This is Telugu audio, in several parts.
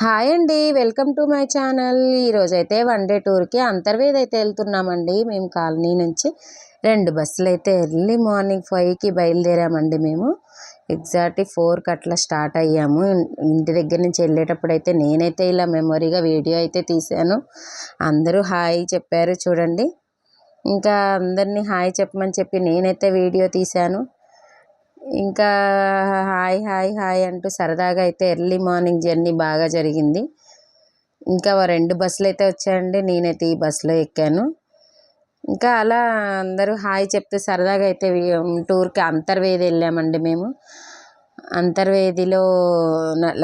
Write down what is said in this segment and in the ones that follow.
హాయ్ అండి. Welcome to my channel. ఈరోజైతే వన్ డే టూర్‌కి అంతర్వేది అయితే వెళ్తున్నామండి. మేము కాలనీ నుంచి 2 బస్సులు అయితే ఎర్లీ మార్నింగ్ 5కి బయలుదేరామండి మేము. ఎగ్జాక్ట్‌లీ 4కి అట్లా స్టార్ట్ అయ్యాము. ఇంటి దగ్గర నుంచి వెళ్ళేటప్పుడైతే నేనైతే ఇలా మెమొరీగా వీడియో అయితే తీశాను. అందరూ హాయ్ చెప్పారు చూడండి. ఇంకా అందరినీ హాయ్ చెప్పమని చెప్పి నేనైతే వీడియో తీశాను. ఇంకా హాయ్ హాయ్ హాయ్ అంటూ సరదాగా అయితే ఎర్లీ మార్నింగ్ జర్నీ బాగా జరిగింది. ఇంకా 2 బస్సులు అయితే వచ్చాయండి. నేనైతే ఈ బస్సులో ఎక్కాను. ఇంకా అలా అందరూ హాయ్ చెప్తూ సరదాగా అయితే టూర్‌కి అంతర్వేది వెళ్ళామండి మేము. అంతర్వేదిలో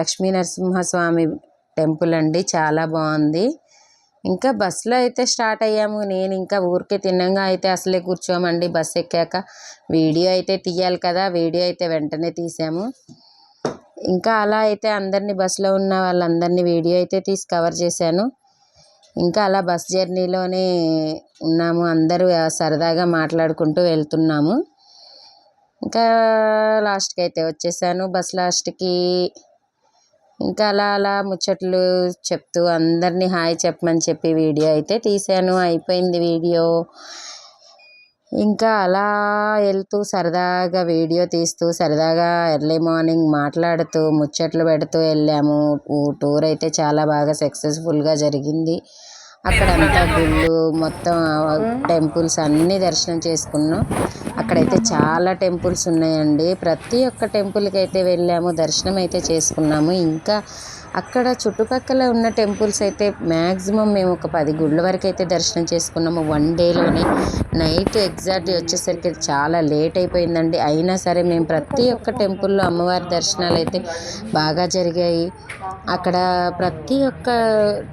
లక్ష్మీ నరసింహస్వామి టెంపుల్ అండి, చాలా బాగుంది. ఇంకా బస్సులో అయితే స్టార్ట్ అయ్యాము. నేను ఇంకా ఊరికే తిన్నంగా అయితే అసలే కూర్చోమండి. బస్సు ఎక్కాక వీడియో అయితే తీయాలి కదా, వీడియో అయితే వెంటనే తీసాము. ఇంకా అలా అయితే అందరినీ బస్సులో ఉన్న వాళ్ళందరినీ వీడియో అయితే తీసి కవర్ చేశాను. ఇంకా అలా బస్ జర్నీలోనే ఉన్నాము. అందరూ సరదాగా మాట్లాడుకుంటూ వెళ్తున్నాము. ఇంకా లాస్ట్కి అయితే వచ్చేసాను, బస్ లాస్ట్కి. ఇంకా అలా అలా ముచ్చట్లు చెప్తూ అందరినీ హాయ్ చెప్పమని చెప్పి వీడియో అయితే తీశాను. అయిపోయింది వీడియో. ఇంకా అలా వెళ్తూ సరదాగా వీడియో తీస్తూ సరదాగా ఎర్లీ మార్నింగ్ మాట్లాడుతూ ముచ్చట్లు పెడుతూ వెళ్ళాము. టూర్ అయితే చాలా బాగా సక్సెస్ఫుల్గా జరిగింది. అక్కడంతా గుళ్ళు మొత్తం టెంపుల్స్ అన్నీ దర్శనం చేసుకున్నాం. అక్కడైతే చాలా టెంపుల్స్ ఉన్నాయండి. ప్రతి ఒక్క టెంపుల్కి అయితే వెళ్ళాము, దర్శనం అయితే చేసుకున్నాము. ఇంకా అక్కడ చుట్టుపక్కల ఉన్న టెంపుల్స్ అయితే మ్యాక్సిమం మేము ఒక 10 గుళ్ళ వరకు అయితే దర్శనం చేసుకున్నాము 1 డేలోనే. నైట్ ఎగ్జాక్ట్లీ వచ్చేసరికి చాలా లేట్ అయిపోయిందండి. అయినా సరే మేము ప్రతి ఒక్క టెంపుల్లో అమ్మవారి దర్శనాలు అయితే బాగా జరిగాయి. అక్కడ ప్రతి ఒక్క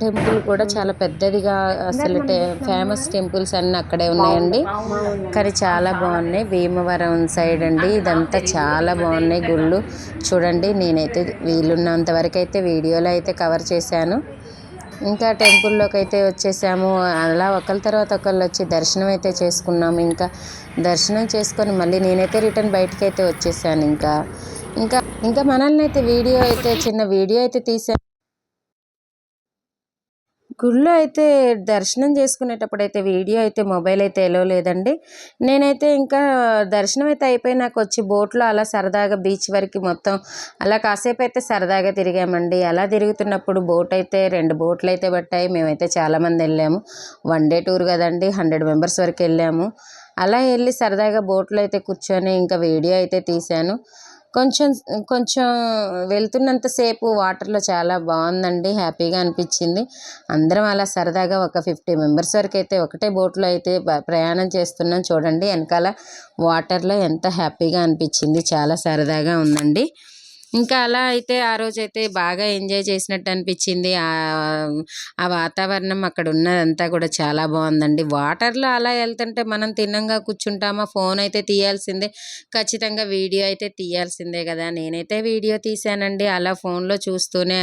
టెంపుల్ కూడా చాలా పెద్దదిగా, అసలు ఫేమస్ టెంపుల్స్ అన్నీ అక్కడే ఉన్నాయండి. కానీ చాలా బాగున్నాయి. భీమవరం సైడ్ అండి ఇదంతా, చాలా బాగున్నాయి గుళ్ళు. చూడండి, నేనైతే వీలున్నంత వరకు అయితే వీడియోలో అయితే కవర్ చేశాను. ఇంకా టెంపుల్లోకి అయితే వచ్చేసాము. అలా ఒకరి తర్వాత ఒకళ్ళు వచ్చి దర్శనం అయితే చేసుకున్నాము. ఇంకా దర్శనం చేసుకొని మళ్ళీ నేనైతే రిటర్న్ బయటకు అయితే వచ్చేసాను. ఇంకా ఇంకా ఇంకా మనల్ని అయితే చిన్న వీడియో అయితే తీసాను. గుళ్ళో అయితే దర్శనం చేసుకునేటప్పుడు అయితే వీడియో అయితే మొబైల్ అయితే ఎలో లేదండి. నేనైతే ఇంకా దర్శనం అయితే అయిపోయినాక వచ్చి బోట్లో అలా సరదాగా బీచ్ వరకు మొత్తం అలా కాసేపు అయితే సరదాగా తిరిగామండి. అలా తిరుగుతున్నప్పుడు బోట్ అయితే 2 బోట్లు అయితే పట్టాయి. మేమైతే చాలామంది వెళ్ళాము. 1 డే టూర్ కదండి, 100 మెంబర్స్ వరకు వెళ్ళాము. అలా వెళ్ళి సరదాగా బోట్లో అయితే కూర్చొని ఇంకా వీడియో అయితే తీశాను. కొంచెం కొంచెం వెళ్తున్నంతసేపు వాటర్లో చాలా బాగుందండి, హ్యాపీగా అనిపించింది. అందరం అలా సరదాగా ఒక 50 మెంబర్స్ వరకు అయితే ఒకటే బోట్లో అయితే ప్రయాణం చేస్తున్నాం. చూడండి వెనకాల వాటర్లో ఎంత హ్యాపీగా అనిపించింది, చాలా సరదాగా ఉందండి. ఇంకా అలా అయితే ఆ రోజైతే బాగా ఎంజాయ్ చేసినట్టు అనిపించింది. ఆ వాతావరణం అక్కడ ఉన్నదంతా కూడా చాలా బాగుందండి. వాటర్లో అలా వెళ్తుంటే మనం తిన్నంగా కూర్చుంటామా, ఫోన్ అయితే తీయాల్సిందే, ఖచ్చితంగా వీడియో అయితే తీయాల్సిందే కదా. నేనైతే వీడియో తీశానండి. అలా ఫోన్లో చూస్తూనే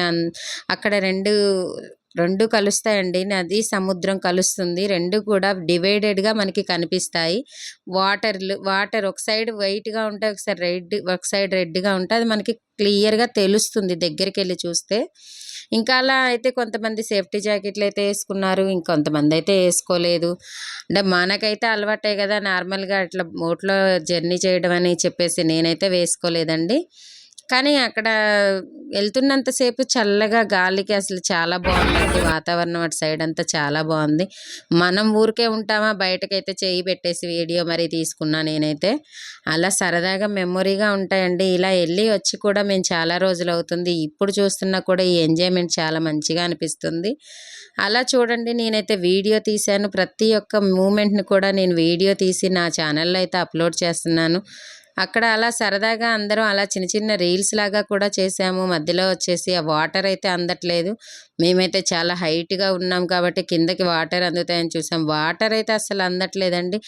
అక్కడ రెండు కలుస్తాయండి. నది సముద్రం కలుస్తుంది. 2 కూడా డివైడెడ్గా మనకి కనిపిస్తాయి. వాటర్ ఒక సైడ్ వైట్గా ఉంటాయి, ఒక సైడ్ రెడ్గా ఉంటాయి. అది మనకి క్లియర్గా తెలుస్తుంది దగ్గరికి వెళ్ళి చూస్తే. ఇంకా అలా అయితే కొంతమంది సేఫ్టీ జాకెట్లు అయితే వేసుకున్నారు, ఇంకొంతమంది అయితే వేసుకోలేదు. అంటే మనకైతే అలవాటే కదా నార్మల్గా అట్లా బోట్లో జర్నీ చేయడం అని చెప్పేసి నేనైతే వేసుకోలేదండి. కానీ అక్కడ వెళ్తున్నంతసేపు చల్లగా గాలికి అసలు చాలా బాగుందండి వాతావరణం. అటు సైడ్ అంతా చాలా బాగుంది. మనం ఊరికే ఉంటామా, బయటకైతే చేయి పెట్టేసి వీడియో మరీ తీసుకున్నా నేనైతే. అలా సరదాగా మెమొరీగా ఉంటాయండి. ఇలా వెళ్ళి వచ్చి కూడా మేము చాలా రోజులు అవుతుంది. ఇప్పుడు చూస్తున్నా కూడా ఈ ఎంజాయ్మెంట్ చాలా మంచిగా అనిపిస్తుంది. అలా చూడండి, నేనైతే వీడియో తీశాను. ప్రతి ఒక్క మూమెంట్ని కూడా నేను వీడియో తీసి నా ఛానల్లో అయితే అప్లోడ్ చేస్తున్నాను. అక్కడ అలా సరదాగా అందరం అలా చిన్న చిన్న రీల్స్ లాగా కూడా చేసాము. మధ్యలో వచ్చేసి ఆ వాటర్ అయితే అందట్లేదు. మేమైతే చాలా హైట్గా ఉన్నాం కాబట్టి కిందకి వాటర్ అందుతాయని చూసాం. వాటర్ అయితే అసలు అందట్లేదండి.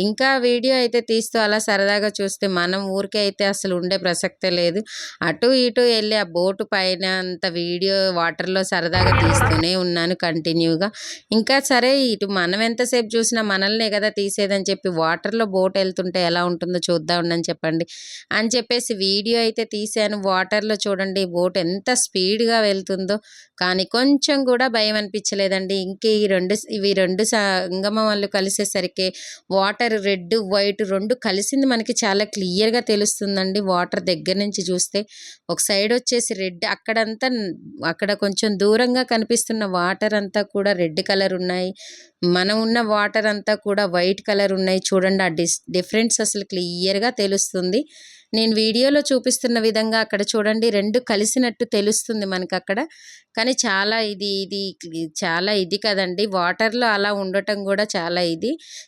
ఇంకా వీడియో అయితే తీస్తూ అలా సరదాగా చూస్తే మనం ఊరికే అయితే అసలు ఉండే ప్రసక్తే లేదు. అటు ఇటు వెళ్ళి ఆ బోటు పైన అంత వీడియో వాటర్లో సరదాగా తీస్తూనే ఉన్నాను కంటిన్యూగా. ఇంకా సరే, ఇటు మనం ఎంతసేపు చూసినా మనల్నే కదా తీసేదని చెప్పి వాటర్లో బోట్ వెళ్తుంటే ఎలా ఉంటుందో చూద్దాం అని చెప్పి చెప్పండి అని చెప్పేసి వీడియో అయితే తీశాను. వాటర్‌లో చూడండి బోట్ ఎంత స్పీడ్‌గా వెళ్తుందో. కానీ కొంచెం కూడా భయం అనిపించలేదండి. ఇంక ఇవి 2 సంగమాలు కలిసేసరికి వాటర్ రెడ్, వైట్ 2 కలిసింది మనకి చాలా క్లియర్‌గా తెలుస్తుందండి వాటర్ దగ్గర నుంచి చూస్తే. ఒక సైడ్ వచ్చేసి రెడ్ అక్కడ కొంచెం దూరంగా కనిపిస్తున్న వాటర్ అంతా కూడా రెడ్ కలర్ ఉన్నాయి. మనం ఉన్న వాటర్ అంతా కూడా వైట్ కలర్ ఉన్నాయి. చూడండి ఆ డిఫరెన్స్ అసలు క్లియర్‌గా తెలుస్తుంది. నేను వీడియోలో చూపిస్తున్న విధంగా అక్కడ చూడండి 2 కలిసినట్టు తెలుస్తుంది మనకక్కడ. కానీ చాలా ఇది కదండీ! వాటర్‌లో అలా ఉండటం కూడా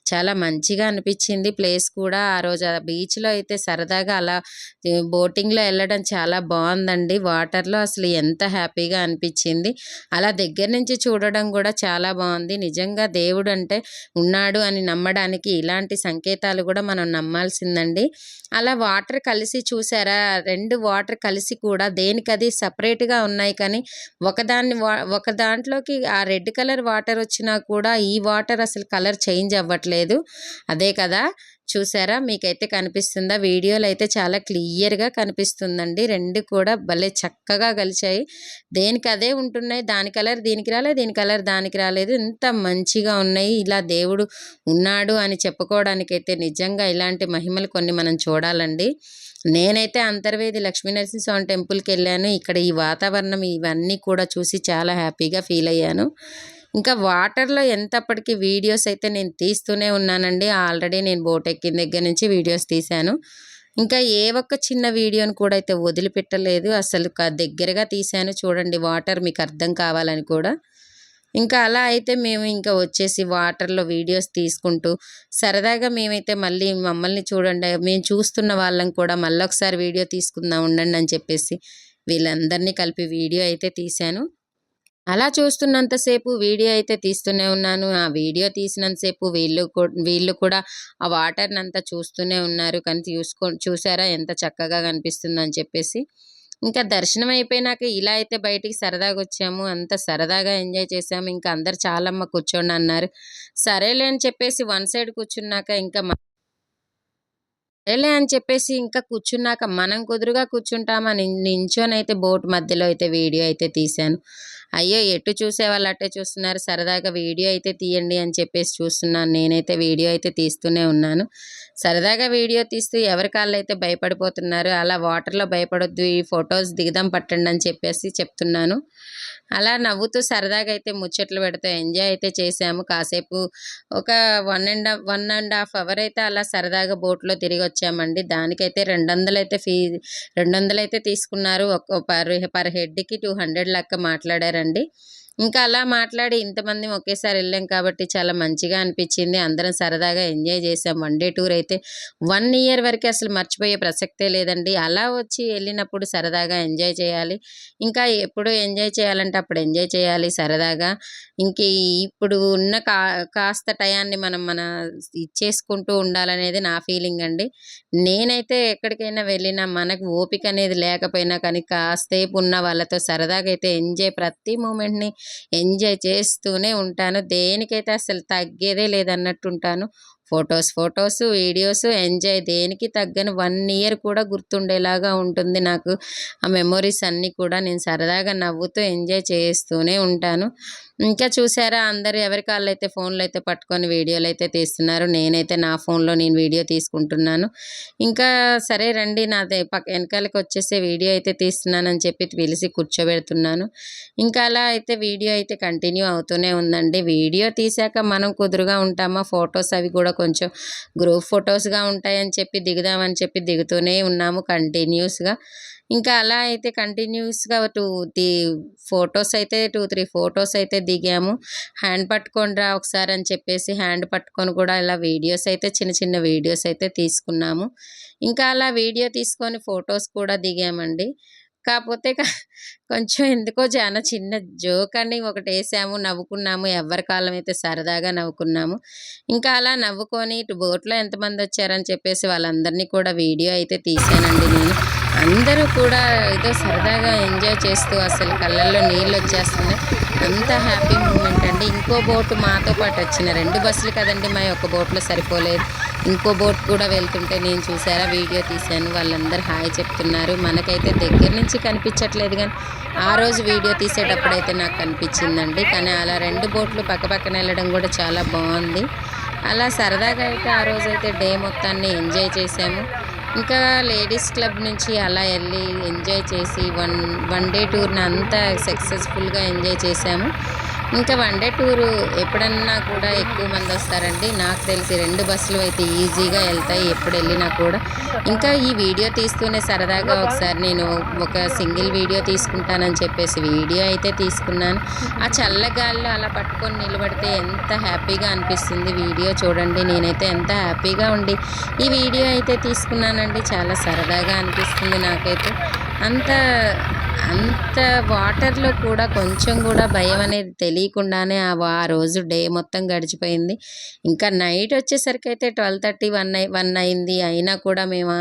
చాలా మంచిగా అనిపించింది ప్లేస్ కూడా. ఆ రోజు ఆ బీచ్‌లో అయితే సరదాగా అలా బోటింగ్‌లో వెళ్ళడం చాలా బావుందండి. వాటర్‌లో అసలు ఎంత హ్యాపీగా అనిపించింది. అలా దగ్గర నుంచి చూడడం కూడా చాలా బావుంది. నిజంగా దేవుడంటే ఉన్నాడు అని నమ్మడానికి ఇలాంటి సంకేతాలు కూడా మనం నమ్మాల్సిందండి. అలా వాటర్ కలిసి చూసారా? 2 వాటర్ కలిసి కూడా దేనికది సెపరేట్‌గా ఉన్నాయి కానీ ఒక దాంట్లోకి ఆ రెడ్ కలర్ వాటర్ వచ్చినా కూడా ఈ వాటర్ అసలు కలర్ చేంజ్ అవ్వట్లేదు. అదే కదా! చూసారా? మీకైతే కనిపిస్తుందా? వీడియోలో అయితే చాలా క్లియర్‌గా కనిపిస్తుందండి. 2 కూడా భలే చక్కగా కలిశాయి. దేనికదే ఉంటున్నాయి. దాని కలర్ దీనికి రాలేదు. దీని కలర్ దానికి రాలేదు. ఎంత మంచిగా ఉన్నాయి. ఇలా దేవుడు ఉన్నాడు అని చెప్పుకోవడానికైతే నిజంగా ఇలాంటి మహిమలు కొన్ని మనం చూడాలండి. నేనైతే అంతర్వేది లక్ష్మీనరసింహస్వామి టెంపుల్‌కెళ్ళాను. ఇక్కడ ఈ వాతావరణం ఇవన్నీ కూడా చూసి చాలా హ్యాపీగా ఫీల్ అయ్యాను. ఇంకా వాటర్‌లో ఎంతప్పటికి వీడియోస్ అయితే నేను తీస్తూనే ఉన్నానండి. ఆల్రెడీ నేను బోట్ ఎక్కిన దగ్గర నుంచి వీడియోస్ తీశాను. ఇంకా ఏ ఒక్క చిన్న వీడియోని కూడా అయితే వదిలిపెట్టలేదు. అసలు దగ్గరగా తీశాను చూడండి వాటర్ మీకు అర్థం కావాలని కూడా. ఇంకా అలా అయితే మేము ఇంకా వచ్చేసి వాటర్‌లో వీడియోస్ తీసుకుంటూ సరదాగా మేమైతే మళ్ళీ మమ్మల్ని చూడండి మేము చూస్తున్న వాళ్ళం కూడా మళ్ళొకసారి వీడియో తీసుకుందాం ఉండండి అని చెప్పేసి వీళ్ళందరినీ కలిపి వీడియో అయితే తీశాను. అలా చూస్తున్నంత సేపు వీడియో అయితే తీస్తూనే ఉన్నాను. ఆ వీడియో తీసినంత సేపు వీళ్ళు కూడా ఆ వాటర్‌నంతా చూస్తూనే ఉన్నారు. కానీ చూసారా ఎంత చక్కగా కనిపిస్తుందని చెప్పేసి. ఇంకా దర్శనం అయిపోయినాక ఇలా అయితే బయటికి సరదాగొచ్చాము. అంత సరదాగా ఎంజాయ్ చేసాము. ఇంకా అందరూ చాలమ్మ కూర్చోండి అన్నారు. సరేలే అని చెప్పేసి వన్ సైడ్ కూర్చున్నాక సరేలే అని చెప్పేసి ఇంకా కూర్చున్నాక మనం కుదురుగా కూర్చుంటామా నించొనైతే బోట్ మధ్యలో అయితే వీడియో అయితే తీశాను. అయ్యో! ఎటు చూసేవాళ్ళు అటే చూస్తున్నారు. సరదాగా వీడియో అయితే తీయండి అని చెప్పేసి చూస్తున్నాను. నేనైతే వీడియో అయితే తీస్తూనే ఉన్నాను. సరదాగా వీడియో తీస్తూ ఎవరి కాళ్ళైతే భయపడిపోతున్నారు. అలా వాటర్‌లో భయపడొద్దు. ఈ ఫోటోస్ దిగుదాం పట్టండి అని చెప్పేసి చెప్తున్నాను. అలా నవ్వుతూ సరదాగా అయితే ముచ్చట్లు పెడుతూ ఎంజాయ్ అయితే చేశాము. కాసేపు ఒక 1 ½ అవర్ అయితే అలా సరదాగా బోట్‌లో తిరిగొచ్చామండి. దానికైతే 200 అయితే తీసుకున్నారు. పర్ హెడ్‌కి 200 లెక్క మాట్లాడారండి. ఇంకా అలా మాట్లాడి ఇంతమంది ఒకేసారి వెళ్ళాం కాబట్టి చాలా మంచిగా అనిపించింది. అందరం సరదాగా ఎంజాయ్ చేసాం. వన్ డే టూర్ అయితే 1 ఇయర్ వరకు అసలు మర్చిపోయే ప్రసక్తే లేదండి. అలా వచ్చి వెళ్ళినప్పుడు సరదాగా ఎంజాయ్ చేయాలి. ఇంకా ఎప్పుడు ఎంజాయ్ చేయాలంటే అప్పుడు ఎంజాయ్ చేయాలి సరదాగా. ఇంక ఇప్పుడు ఉన్న కాస్త టయాన్ని మన ఇచ్చేసుకుంటూ ఉండాలనేది నా ఫీలింగ్ అండి. నేనైతే ఎక్కడికైనా వెళ్ళినా మనకు ఓపిక అనేది లేకపోయినా కానీ కాసేపు ఉన్న వాళ్ళతో సరదాగా అయితే ప్రతి మూమెంట్‌ని ఎంజాయ్ చేస్తూనే ఉంటాను. దేనికైతే అసలు తగ్గేదే లేదన్నట్టుంటాను. ఫోటోస్, వీడియోస్ ఎంజాయ్ దేనికి తగ్గని 1 ఇయర్ కూడా గుర్తుండేలాగా ఉంటుంది నాకు. ఆ మెమోరీస్ అన్నీ కూడా నేను సరదాగా నవ్వుతూ ఎంజాయ్ చేస్తూనే ఉంటాను. ఇంకా చూసారా అందరూ ఎవరి కాళ్ళైతే ఫోన్‌లయితే పట్టుకొని వీడియోలైతే తీస్తున్నారు. నేనైతే నా ఫోన్‌లో నేను వీడియో తీసుకుంటున్నాను. ఇంకా సరే రండి నాది వెనకాలకొచ్చేసి వీడియో అయితే తీస్తున్నానని చెప్పి పిలిచి కూర్చోబెడుతున్నాను. ఇంకా అలా అయితే వీడియో అయితే కంటిన్యూ అవుతూనే ఉందండి. వీడియో తీశాక మనం కుదురుగా ఉంటామా ఫోటోస్ అవి కూడా కొంచెం గ్రూప్ ఫోటోస్‌గా ఉంటాయని చెప్పి దిగుదామని చెప్పి దిగుతూనే ఉన్నాము కంటిన్యూస్‌గా. ఇంకా అలా అయితే కంటిన్యూస్‌గా ఫోటోస్ అయితే 3 ఫోటోస్ అయితే దిగాము. హ్యాండ్ పట్టుకోండిరా ఒకసారి అని చెప్పేసి హ్యాండ్ పట్టుకొని కూడా ఇలా వీడియోస్ అయితే చిన్న చిన్న వీడియోస్ అయితే తీసుకున్నాము. ఇంకా అలా వీడియో తీసుకొని ఫోటోస్ కూడా దిగామండి. కాపోతే కొంచెం ఎందుకో చిన్న జోక్ అని ఒకటేసాము. నవ్వుకున్నాము. ఎవ్వరి కాళ్ళమైతే సరదాగా నవ్వుకున్నాము. ఇంకా అలా నవ్వుకొని ఇటు బోట్‌లో ఎంతమందొచ్చారని చెప్పేసి వాళ్ళందరినీ కూడా వీడియో అయితే తీశానండి నేను. అందరూ కూడా ఏదో సరదాగా ఎంజాయ్ చేస్తూ అసలు కళ్ళల్లో నీళ్ళు వచ్చేస్తున్నాయి. అంత హ్యాపీ మూమెంట్ అండి. ఇంకో బోటు మాతో పాటు వచ్చిన 2 బస్సులు కదండి, మా యొక్క బోట్లో సరిపోలేదు. ఇంకో బోట్ కూడా వెళ్తుంటే నేను చూసారా వీడియో తీశాను. వాళ్ళందరూ హాయ్ చెప్తున్నారు. మనకైతే దగ్గర నుంచి కనిపించట్లేదు కానీ ఆ రోజు వీడియో తీసేటప్పుడైతే నాకు కనిపించిందండి. కానీ అలా 2 బోట్లు పక్కపక్కన వెళ్ళడం కూడా చాలా బాగుంది. అలా సరదాగా అయితే ఆ రోజైతే డే మొత్తాన్ని ఎంజాయ్ చేసాము. ఇంకా లేడీస్ క్లబ్ నుంచి అలా వెళ్ళి ఎంజాయ్ చేసి వన్ డే టూర్ని అంతా సక్సెస్ఫుల్గా ఎంజాయ్ చేసాము. ఇంకా వన్ డే టూరు ఎప్పుడన్నా కూడా ఎక్కువ మంది వస్తారండి. నాకు తెలిసి 2 బస్సులు అయితే ఈజీగా వెళ్తాయి ఎప్పుడు వెళ్ళినా కూడా. ఇంకా ఈ వీడియో తీస్తూనే సరదాగా ఒకసారి నేను ఒక సింగిల్ వీడియో తీసుకుంటానని చెప్పేసి వీడియో అయితే తీసుకున్నాను. ఆ చల్లగాలిలో అలా పట్టుకొని నిలబడితే ఎంత హ్యాపీగా అనిపిస్తుంది. వీడియో చూడండి, నేనైతే ఎంత హ్యాపీగా ఉండి ఈ వీడియో అయితే తీసుకున్నానండి. చాలా సరదాగా అనిపిస్తుంది నాకైతే. అంత అంత వాటర్‌లో కూడా కొంచెం గూడా భయం అనేది తెలియకుండానే ఆ రోజు డే మొత్తం గడిచిపోయింది. ఇంకా నైట్ వచ్చేసరికైతే 12:30, 1 అయింది. అయినా కూడా మేము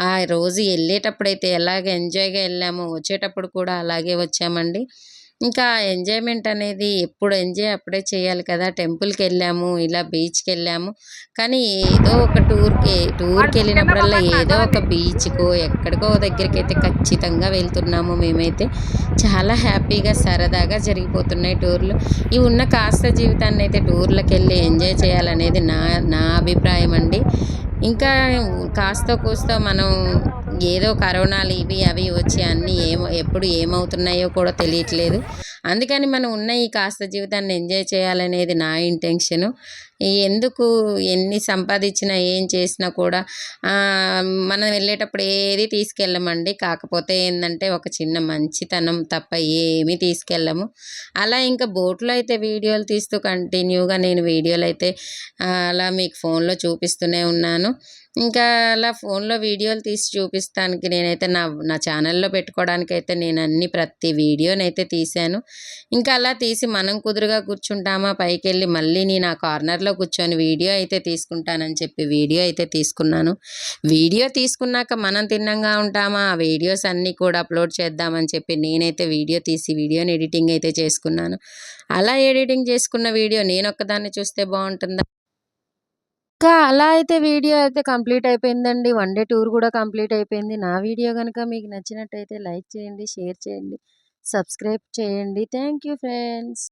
ఆ రోజు ఎళ్ళేటప్పుడైతే ఎలాగ ఎంజాయ్‌గా ఎళ్ళామో, వచ్చేటప్పుడు కూడా అలాగే వచ్చామండి. ఇంకా ఎంజాయ్‌మెంట్ అనేది ఎప్పుడు ఎంజాయ్ అప్పుడే చేయాలి కదా! టెంపుల్‌కెళ్ళాము, ఇలా బీచ్‌కెళ్ళాము. కానీ ఏదో ఒక టూర్‌కెళ్ళినప్పుడల్లా ఏదో ఒక బీచ్‌కో, ఎక్కడికో దగ్గరికైతే ఖచ్చితంగా వెళ్తున్నాము మేమైతే. చాలా హ్యాపీగా, సరదాగా జరిగిపోతున్నాయి టూర్‌లు. ఈ ఉన్న కాస్త జీవితాన్నయితే టూర్‌లకెళ్ళి ఎంజాయ్ చేయాలనేది నా నా అభిప్రాయం అండి. ఇంకా కాస్తో కూస్తో మనం ఏదో కరోనాలు ఇవి అవి వచ్చి అన్నీ ఎప్పుడు ఏమవుతున్నాయో కూడా తెలియట్లేదు. అందుకని మనం ఉన్న ఈ కాస్త జీవితాన్ని ఎంజాయ్ చేయాలనేది నా ఇంటెన్షను. ఎందుకు ఎన్ని సంపాదించినా, ఏం చేసినా కూడా మనం వెళ్ళేటప్పుడు ఏది తీసుకెళ్ళమండి. కాకపోతే ఏందంటే ఒక చిన్న మంచితనం తప్ప ఏమీ తీసుకెళ్ళము. అలా ఇంకా బోట్‌లో అయితే వీడియోలు తీస్తూ కంటిన్యూగా నేను వీడియోలైతే అలా మీకు ఫోన్‌లో చూపిస్తూనే ఉన్నాను. ఇంకా అలా ఫోన్‌లో వీడియోలు తీసి చూపిస్తానికి నేనైతే నా ఛానల్‌లో పెట్టుకోవడానికైతే నేను ప్రతి వీడియోనైతే తీశాను. ఇంకా అలా తీసి మనం కుదురుగా కూర్చుంటామా, పైకెళ్ళి మళ్ళీ నేను ఆ కార్నర్‌లో కూర్చొని వీడియో అయితే తీసుకుంటానని చెప్పి వీడియో అయితే తీసుకున్నాను. వీడియో తీసుకున్నాక మనం తిన్నంగా ఉంటామా, ఆ వీడియోస్ అన్నీ కూడా అప్లోడ్ చేద్దామని చెప్పి నేనైతే వీడియో తీసి వీడియోని ఎడిటింగ్ అయితే చేసుకున్నాను. అలా ఎడిటింగ్ చేసుకున్న వీడియో నేనొక్కదాన్ని చూస్తే బావుంటుందా? ఇంకా అలా అయితే వీడియో అయితే కంప్లీట్ అయిపోయిందండి. వన్ డే టూర్ కూడా కంప్లీట్ అయిపోయింది. నా వీడియో గనుక మీకు నచ్చినట్టయితే లైక్ చేయండి, షేర్ చేయండి, సబ్స్క్రైబ్ చేయండి. Thank you friends.